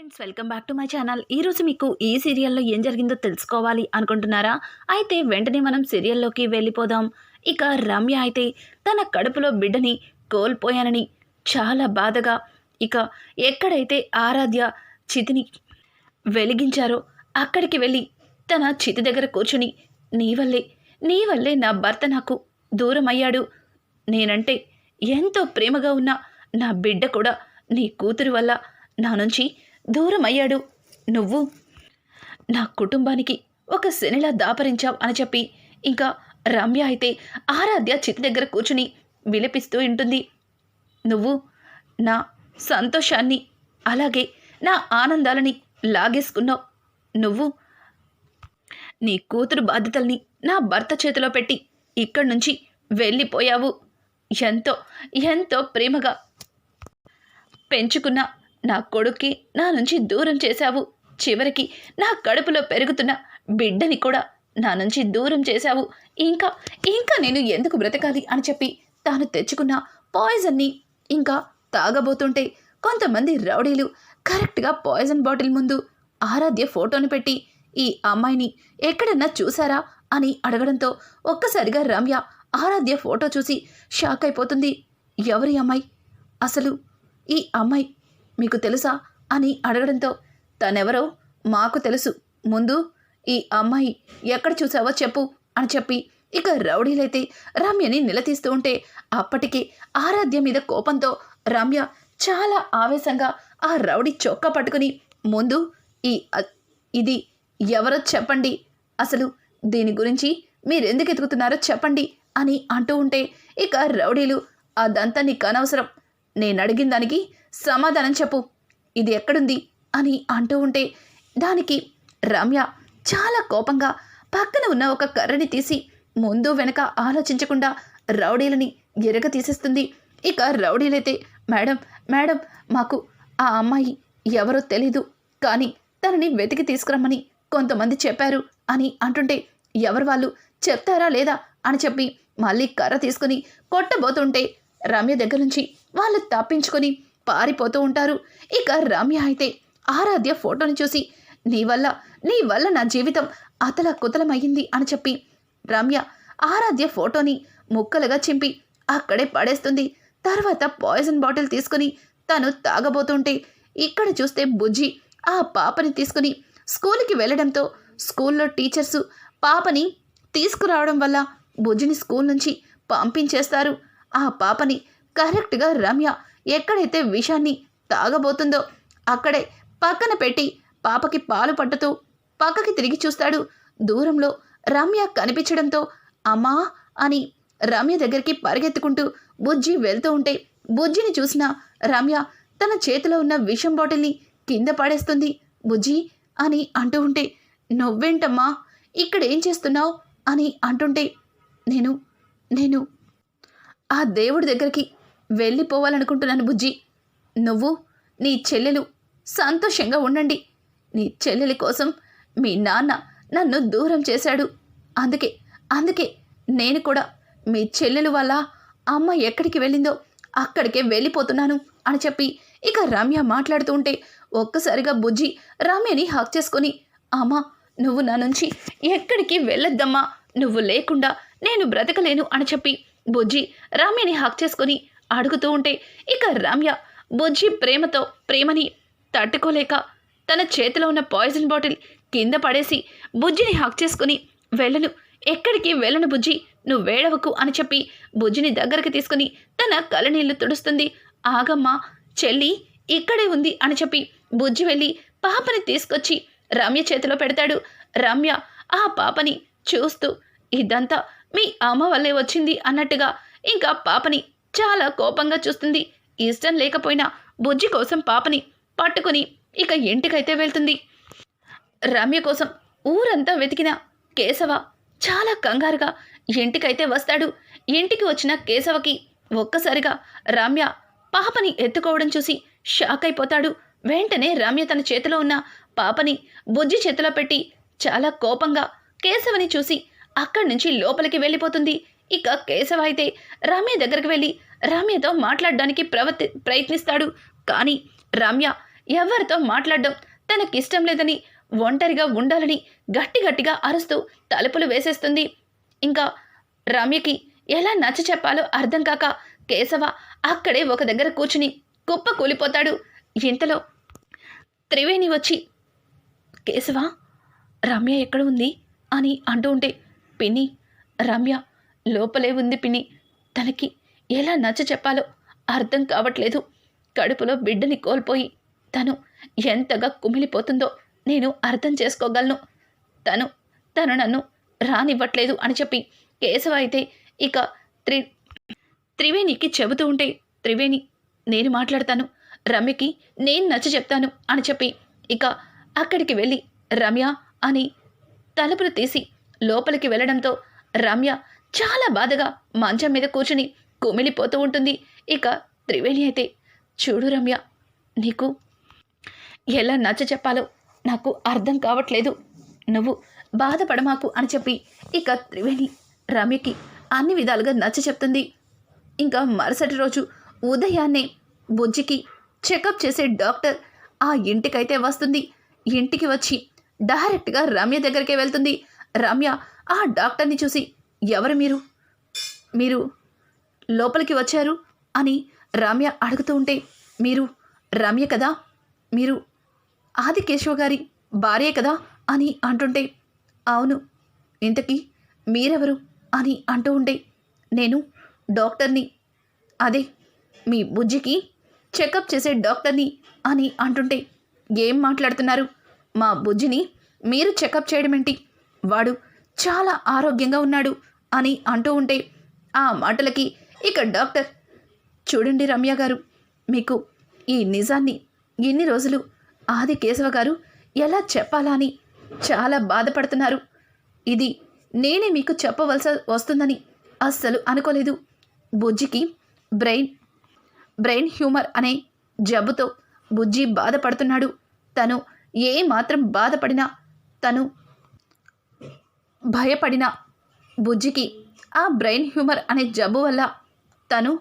Friends, welcome back to my channel. ఈరోజు మీకు ఈ సీరియల్లో ఏం జరిగిందో తెలుసుకోవాలి అనుకుంటున్నారా? అయితే వెంటనే మనం సీరియల్లోకి వెళ్ళిపోదాం. ఇక రమ్య అయితే తన కడుపులో బిడ్డని కోల్పోయానని చాలా బాధగా ఇక ఎక్కడైతే ఆరాధ్య చితిని వెలిగించారో అక్కడికి వెళ్ళి తన చితి దగ్గర కూర్చుని నీ వల్లే నా భర్త నాకు దూరం అయ్యాడు. నేనంటే ఎంతో ప్రేమగా ఉన్న నా బిడ్డ కూడా నీ కూతురు వల్ల నా నుంచి దూరం అయ్యాడు. నువ్వు నా కుటుంబానికి ఒక శనిలా దాపరించావు అని చెప్పి ఇంకా రమ్య అయితే ఆరాధ్య చితి దగ్గర కూర్చుని విలపిస్తూ ఉంటుంది. నువ్వు నా సంతోషాన్ని అలాగే నా ఆనందాలని లాగేసుకున్నావు. నువ్వు నీ కూతురు బాధ్యతల్ని నా భర్త చేతిలో పెట్టి ఇక్కడి నుంచి వెళ్ళిపోయావు. ఎంతో ఎంతో ప్రేమగా పెంచుకున్న నా కొడుక్కి నా నుంచి దూరం చేశావు. చివరికి నా కడుపులో పెరుగుతున్న బిడ్డని కూడా నా నుంచి దూరం చేశావు. ఇంకా నేను ఎందుకు బ్రతకాలి అని చెప్పి తాను తెచ్చుకున్న పాయిజన్ని ఇంకా తాగబోతుంటే కొంతమంది రౌడీలు కరెక్ట్గా పాయిజన్ బాటిల్ ముందు ఆరాధ్య ఫోటోని పెట్టి ఈ అమ్మాయిని ఎక్కడన్నా చూసారా అని అడగడంతో ఒక్కసారిగా రమ్య ఆరాధ్య ఫోటో చూసి షాక్ అయిపోతుంది. ఎవరి అమ్మాయి? అసలు ఈ అమ్మాయి మీకు తెలుసా అని అడగడంతో తనెవరో మాకు తెలుసు, ముందు ఈ అమ్మాయి ఎక్కడ చూసావో చెప్పు అని చెప్పి ఇక రౌడీలైతే రమ్యని నిలదీస్తూ ఉంటే అప్పటికే ఆరాధ్య మీద కోపంతో రమ్య చాలా ఆవేశంగా ఆ రౌడీ చొక్కా పట్టుకుని ముందు ఇది ఎవరో చెప్పండి, అసలు దీని గురించి మీరెందుకు ఎతుకుతున్నారో చెప్పండి అని అంటూ ఉంటే ఇక రౌడీలు అదంతా నీకు అనవసరం, నేను అడిగిన దానికి సమాధానం చెప్పు, ఇది ఎక్కడుంది అని అంటూ ఉంటే దానికి రమ్య చాలా కోపంగా పక్కన ఉన్న ఒక కర్రని తీసి ముందు వెనక ఆలోచించకుండా రౌడీలని ఎరగ తీసేస్తుంది. ఇక రౌడీలైతే మేడం మాకు ఆ అమ్మాయి ఎవరో తెలీదు, కానీ తనని వెతికి తీసుకురమ్మని కొంతమంది చెప్పారు అని అంటుంటే ఎవరు వాళ్ళు చెప్తారా లేదా అని చెప్పి మళ్ళీ కర్ర తీసుకుని కొట్టబోతుంటే రమ్య దగ్గర నుంచి వాళ్ళు తప్పించుకొని పారిపోతూ ఉంటారు. ఇక రమ్య అయితే ఆరాధ్య ఫోటోని చూసి నీ వల్ల నా జీవితం అతలకుతలమయ్యింది అని చెప్పి రమ్య ఆరాధ్య ఫోటోని ముక్కలుగా చింపి అక్కడే పడేస్తుంది. తర్వాత పాయిజన్ బాటిల్ తీసుకుని తను తాగబోతుంటే ఇక్కడ చూస్తే బుజ్జి ఆ పాపని తీసుకుని స్కూల్కి వెళ్ళడంతో స్కూల్లో టీచర్సు పాపని తీసుకురావడం వల్ల బుజ్జిని స్కూల్ నుంచి పంపించేస్తారు. ఆ పాపని కరెక్ట్గా రమ్య ఎక్కడైతే విషాన్ని తాగబోతుందో అక్కడే పక్కన పెట్టి పాపకి పాలు పట్టుతూ పక్కకి తిరిగి చూస్తాడు. దూరంలో రమ్య కనిపించడంతో అమ్మా అని రమ్య దగ్గరికి పరిగెత్తుకుంటూ బుజ్జి వెళ్తూ ఉంటే బుజ్జిని చూసిన రమ్య తన చేతిలో ఉన్న విషం బాటిల్ని కింద పడేస్తుంది. బుజ్జి అని అంటూ ఉంటే నువ్వేంటమ్మా ఇక్కడ ఏం చేస్తున్నావు అని అంటుంటే నేను ఆ దేవుడి దగ్గరికి వెళ్ళిపోవాలనుకుంటున్నాను బుజ్జి. నువ్వు నీ చెల్లెలు సంతోషంగా ఉండండి. నీ చెల్లెలి కోసం మీ నాన్న నన్ను దూరం చేశాడు. అందుకే నేను కూడా మీ చెల్లెలు వల్ల అమ్మ ఎక్కడికి వెళ్ళిందో అక్కడికే వెళ్ళిపోతున్నాను అని చెప్పి ఇక రమ్య మాట్లాడుతూ ఉంటే ఒక్కసారిగా బుజ్జి రమ్యని హక్ చేసుకొని అమ్మా నువ్వు నా నుంచి ఎక్కడికి వెళ్ళొద్దమ్మా, నువ్వు లేకుండా నేను బ్రతకలేను అని చెప్పి బుజ్జి రమ్యని హక్ చేసుకొని అడుగుతూ ఉంటే ఇక రమ్య బుజ్జి ప్రేమని తట్టుకోలేక తన చేతిలో ఉన్న పాయిజన్ బాటిల్ కింద పడేసి బుజ్జిని హక్ చేసుకుని ఎక్కడికి వెళ్ళను బుజ్జి, నువ్వు వేడవకు అని చెప్పి బుజ్జిని దగ్గరికి తీసుకుని తన కళ్ళనీళ్లు తుడుస్తుంది. ఆగమ్మా చెల్లి ఇక్కడే ఉంది అని చెప్పి బుజ్జి వెళ్ళి పాపని తీసుకొచ్చి రమ్య చేతిలో పెడతాడు. రమ్య ఆ పాపని చూస్తూ ఇదంతా మీ అమ్మ వల్లే వచ్చింది అన్నట్టుగా ఇంకా పాపని చాలా కోపంగా చూస్తుంది. ఇష్టం లేకపోయినా బుజ్జి కోసం పాపని పట్టుకుని ఇక ఇంటికైతే వెళ్తుంది. రమ్య కోసం ఊరంతా వెతికిన కేశవ చాలా కంగారుగా ఇంటికైతే వస్తాడు. ఇంటికి వచ్చిన కేశవకి ఒక్కసారిగా రమ్య పాపని ఎత్తుకోవడం చూసి షాక్ అయిపోతాడు. వెంటనే రమ్య తన చేతిలో ఉన్న పాపని బుజ్జి చేతిలో పెట్టి చాలా కోపంగా కేశవని చూసి అక్కడి నుంచి లోపలికి వెళ్ళిపోతుంది. ఇక కేశవ అయితే రమ్య దగ్గరికి వెళ్ళి రమ్యతో మాట్లాడడానికి ప్రయత్నిస్తాడు. కానీ రమ్య ఎవరితో మాట్లాడడం తనకిష్టం లేదని, ఒంటరిగా ఉండాలని గట్టిగా అరుస్తూ తలుపులు వేసేస్తుంది. ఇంకా రమ్యకి ఎలా నచ్చ చెప్పాలో అర్థం కాక కేశవ అక్కడే ఒక దగ్గర కూర్చుని కుప్ప కూలిపోతాడు. ఇంతలో త్రివేణి వచ్చి, కేశవ, రమ్య ఎక్కడ ఉంది అని అంటూ ఉంటే, పిన్ని, రమ్య లోపలే ఉంది పిన్ని. తనకి ఎలా నచ్చ చెప్పాలో అర్థం కావట్లేదు. కడుపులో బిడ్డని కోల్పోయి తను ఎంతగా కుమిలిపోతుందో నేను అర్థం చేసుకోగలను. తను నన్ను రానివ్వట్లేదు అని చెప్పి కేశవ అయితే ఇక త్రివేణికి చెబుతూ ఉంటే, త్రివేణి, నేను మాట్లాడతాను, రమ్యకి నేను నచ్చ చెప్తాను అని చెప్పి ఇక అక్కడికి వెళ్ళి రమ్య అని తలుపులు తీసి లోపలికి వెళ్ళడంతో రమ్య చాలా బాధగా మంచం మీద కూర్చుని కుమిలిపోతూ ఉంటుంది. ఇక త్రివేణి అయితే, చూడు రమ్య, నీకు ఎలా నచ్చ చెప్పాలో నాకు అర్థం కావట్లేదు, నువ్వు బాధపడమాకు అని చెప్పి ఇక త్రివేణి రమ్యకి అన్ని విధాలుగా నచ్చ చెప్తుంది. ఇంకా మరుసటి రోజు ఉదయాన్నే బుజ్జికి చెకప్ చేసే డాక్టర్ ఆ ఇంటికైతే వస్తుంది. ఇంటికి వచ్చి డైరెక్ట్గా రమ్య దగ్గరికే వెళ్తుంది. రమ్య ఆ డాక్టర్ని చూసి, ఎవరు మీరు లోపలికి వచ్చారు అని రమ్య అడుగుతూ ఉంటే, మీరు రమ్య కదా, మీరు ఆదికేశవ గారి భార్యే కదా అని అంటుంటే, అవును, ఇంతకీ మీరెవరు అని అంటూ ఉంటే, నేను డాక్టర్ని, అదే మీ బుజ్జికి చెకప్ చేసే డాక్టర్ని అని అంటుంటే, ఏం మాట్లాడుతున్నారు? మా బుజ్జిని మీరు చెకప్ చేయడం ఏంటి? వాడు చాలా ఆరోగ్యంగా ఉన్నాడు అని అంటూ ఉంటే, ఆ మాటలకి ఇక డాక్టర్, చూడండి రమ్య గారు, మీకు ఈ నిజాన్ని ఎన్ని రోజులు ఆదికేశవ గారు ఎలా చెప్పాలా అని చాలా బాధపడుతున్నారు. ఇది నేనే మీకు చెప్పవలసి వస్తుందని అస్సలు అనుకోలేదు. బుజ్జికి బ్రెయిన్ హ్యూమర్ అనే జబ్బుతో బుజ్జి బాధపడుతున్నాడు. తను ఏ మాత్రం బాధపడినా, తను భయపడినా బుజ్జికి ఆ బ్రెయిన్ హ్యూమర్ అనే జబ్బు వల్ల తను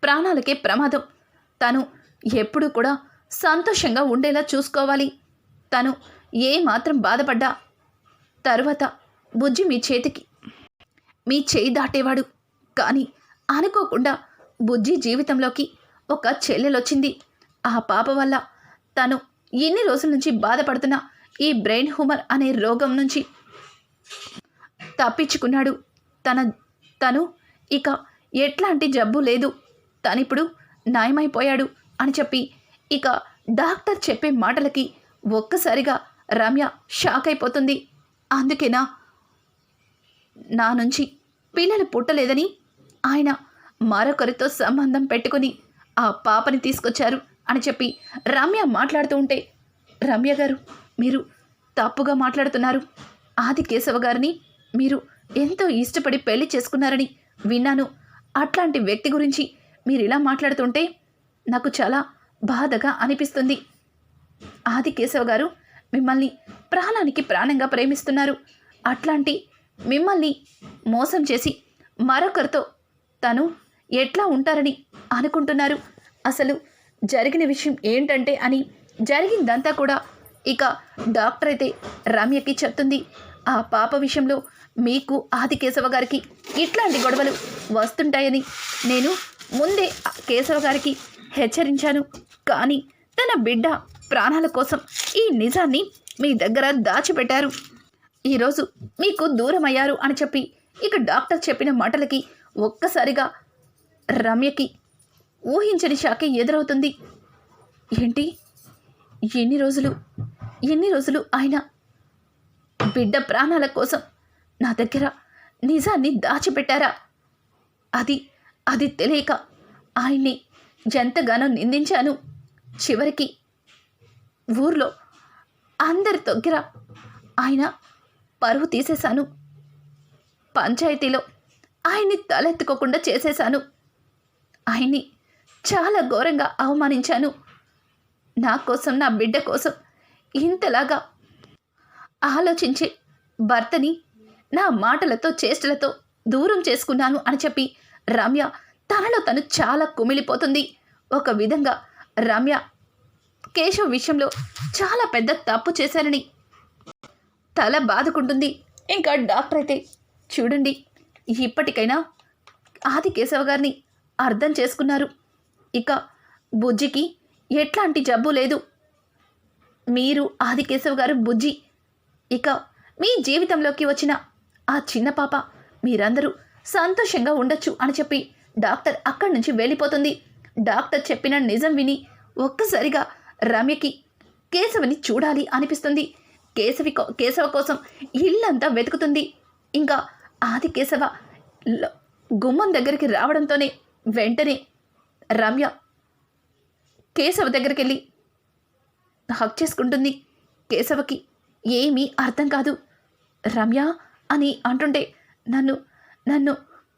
ప్రాణాలకే ప్రమాదం. తను ఎప్పుడూ కూడా సంతోషంగా ఉండేలా చూసుకోవాలి. తను ఏ మాత్రం బాధపడ్డా తర్వాత బుజ్జి మీ చేయి దాటేవాడు. కానీ అనుకోకుండా బుజ్జి జీవితంలోకి ఒక చెల్లెలొచ్చింది. ఆ పాప వల్ల తను ఎన్ని రోజుల నుంచి బాధపడుతున్న ఈ బ్రెయిన్ హ్యూమర్ అనే రోగం నుంచి తప్పించుకున్నాడు. తను ఇక ఎట్లాంటి జబ్బు లేదు, తనిప్పుడు నయమైపోయాడు అని చెప్పి ఇక డాక్టర్ చెప్పే మాటలకి ఒక్కసారిగా రమ్య షాక్ అయిపోతుంది. అందుకేనా నా నుంచి పిల్లలు పుట్టలేదని ఆయన మరొకరితో సంబంధం పెట్టుకుని ఆ పాపని తీసుకొచ్చారు అని చెప్పి రమ్య మాట్లాడుతూ ఉంటే, రమ్య గారు, మీరు తప్పుగా మాట్లాడుతున్నారు. ఆదికేశవ గారిని మీరు ఎంతో ఇష్టపడి పెళ్లి చేసుకున్నారని విన్నాను. అట్లాంటి వ్యక్తి గురించి మీరు ఇలా మాట్లాడుతుంటే నాకు చాలా బాధగా అనిపిస్తుంది. ఆదికేశవ గారు మిమ్మల్ని ప్రాణానికి ప్రాణంగా ప్రేమిస్తున్నారు. అట్లాంటి మిమ్మల్ని మోసం చేసి మరొకరితో తను ఎట్లా ఉంటారని అనుకుంటున్నారు? అసలు జరిగిన విషయం ఏంటంటే అని జరిగిందంతా కూడా ఇక డాక్టర్ అయితే రమ్యకి చెప్తుంది. ఆ పాప విషయంలో మీకు ఆదికేశవ గారికి ఇట్లాంటి గొడవలు వస్తుంటాయని నేను ముందే కేశవ గారికి హెచ్చరించాను. కానీ తన బిడ్డ ప్రాణాల కోసం ఈ నిజాన్ని మీ దగ్గర దాచిపెట్టారు. ఈరోజు మీకు దూరమయ్యారు అని చెప్పి ఇక డాక్టర్ చెప్పిన మాటలకి ఒక్కసారిగా రమ్యకి ఊహించని షాకే ఎదురవుతుంది. ఏంటి, ఎన్ని రోజులు ఆయన బిడ్డ ప్రాణాల కోసం నా దగ్గర నిజాన్ని దాచిపెట్టారా? అది తెలియక ఆయన్ని ఎంతగానో నిందించాను. చివరికి ఊర్లో అందరి దగ్గర ఆయన పరువు తీసేశాను. పంచాయతీలో ఆయన్ని తలెత్తుకోకుండా చేసేశాను. ఆయన్ని చాలా ఘోరంగా అవమానించాను. నా కోసం, నా బిడ్డ కోసం ఇంతలాగా ఆలోచించి భర్తని నా మాటలతో చేష్టలతో దూరం చేసుకున్నాను అని చెప్పి రమ్య తనలో తను చాలా కుమిలిపోతుంది. ఒక విధంగా రమ్య కేశవ్ విషయంలో చాలా పెద్ద తప్పు చేశారని తల బాదుకుంటుంది. ఇంకా డాక్టర్ అయితే చూడండి, ఇప్పటికైనా ఆది కేశవ గారిని అర్థం చేసుకున్నారు. ఇక బుజ్జికి ఎట్లాంటి జబ్బు లేదు. మీరు ఆది కేశవ్ గారు బుజ్జి, ఇక మీ జీవితంలోకి వచ్చిన ఆ చిన్న పాప, మీరందరూ సంతోషంగా ఉండొచ్చు అని చెప్పి డాక్టర్ అక్కడి నుంచి వెళ్ళిపోతుంది. డాక్టర్ చెప్పిన నిజం విని ఒక్కసారిగా రమ్యకి కేశవని చూడాలి అనిపిస్తుంది. కేశవ కోసం ఇల్లంతా వెతుకుతుంది. ఇంకా ఆది కేశవ గుమ్మం దగ్గరికి రావడంతోనే వెంటనే రమ్య కేశవ దగ్గరికి వెళ్ళి హక్ చేసుకుంటుంది. కేశవకి ఏమీ అర్థం కాదు. రమ్య అని అంటుంటే, నన్ను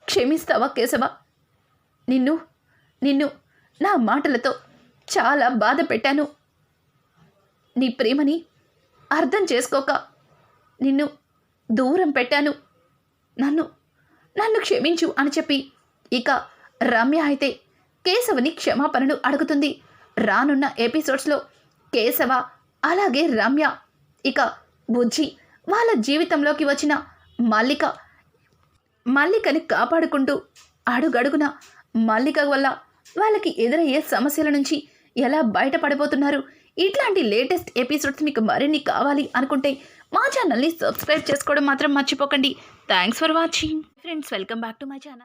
క్షమిస్తావా కేశవ? నిన్ను నా మాటలతో చాలా బాధ పెట్టాను. నీ ప్రేమని అర్థం చేసుకోక నిన్ను దూరం పెట్టాను. నన్ను క్షమించు అని చెప్పి ఇక రమ్య అయితే కేశవని క్షమాపణలు అడుగుతుంది. రానున్న ఎపిసోడ్స్లో కేశవ అలాగే రమ్య ఇక బుజ్జి వాళ్ళ జీవితంలోకి వచ్చిన మల్లికని కాపాడుకుంటూ అడుగడుగున మల్లిక వల్ల వాళ్ళకి ఎదురయ్యే సమస్యల నుంచి ఎలా బయటపడిపోతున్నారు. ఇట్లాంటి లేటెస్ట్ ఎపిసోడ్స్ మీకు మరిన్ని కావాలి అనుకుంటే మా ఛానల్ని సబ్స్క్రైబ్ చేసుకోవడం మాత్రం మర్చిపోకండి. Thanks for watching friends. Welcome back to my channel.